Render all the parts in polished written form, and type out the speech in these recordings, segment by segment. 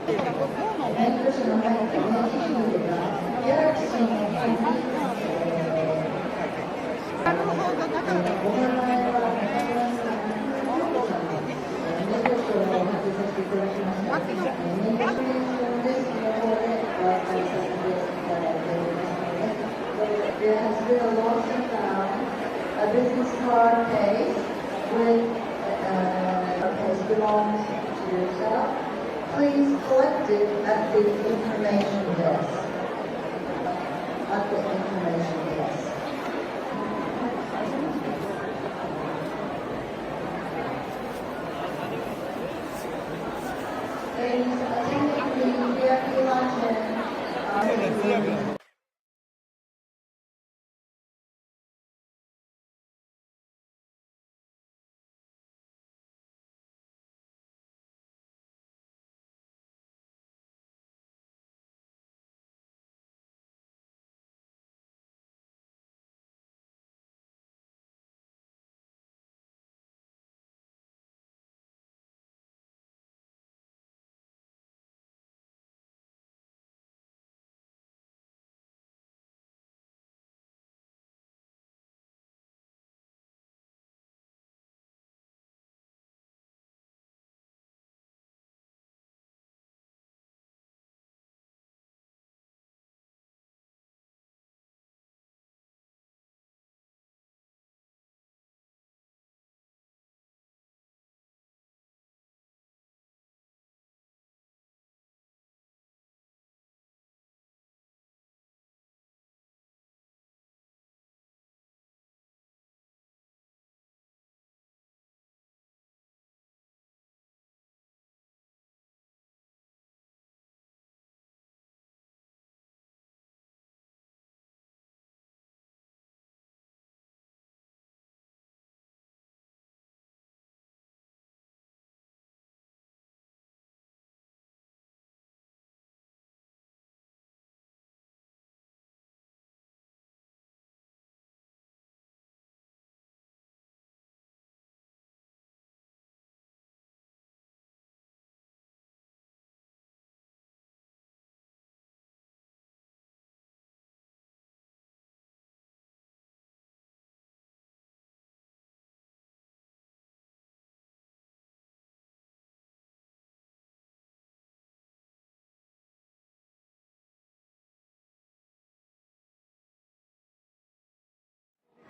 There has been a lost and found, a business card case with case belongs to yourself. Please collect it at the information desk. At the information desk. Ladies, attending the VIP luncheon.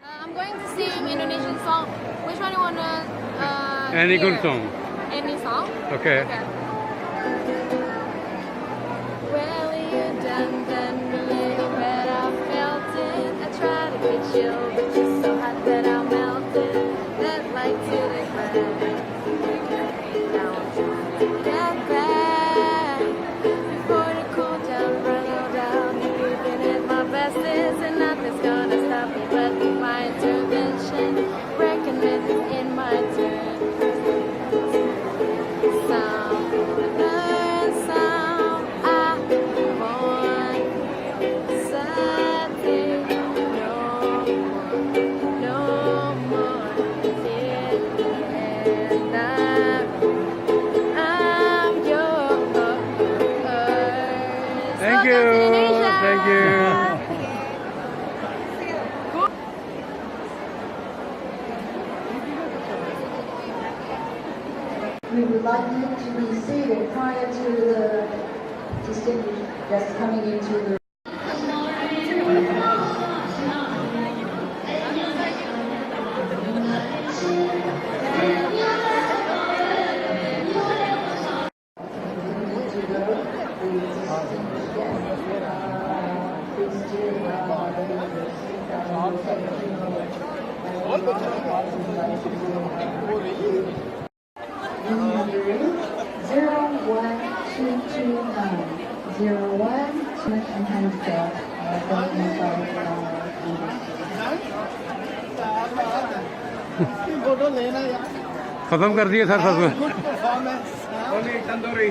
I'm going to sing Indonesian song. Which one you wanna Any hear? good song. Any song? Okay. Well, you done me, but I felt it. I tried to get you, but you're so hot that I melted. That light to the ground. Now I'm trying to get back before the cool down, run down. You've been at my bestest, and nothing's gonna stop me but my intervention. Recommended in my turn. Thank you. Thank you. We would like you to be seated prior to the distinguished guests coming into the खत्म कर दिए sir सब Only tandoori.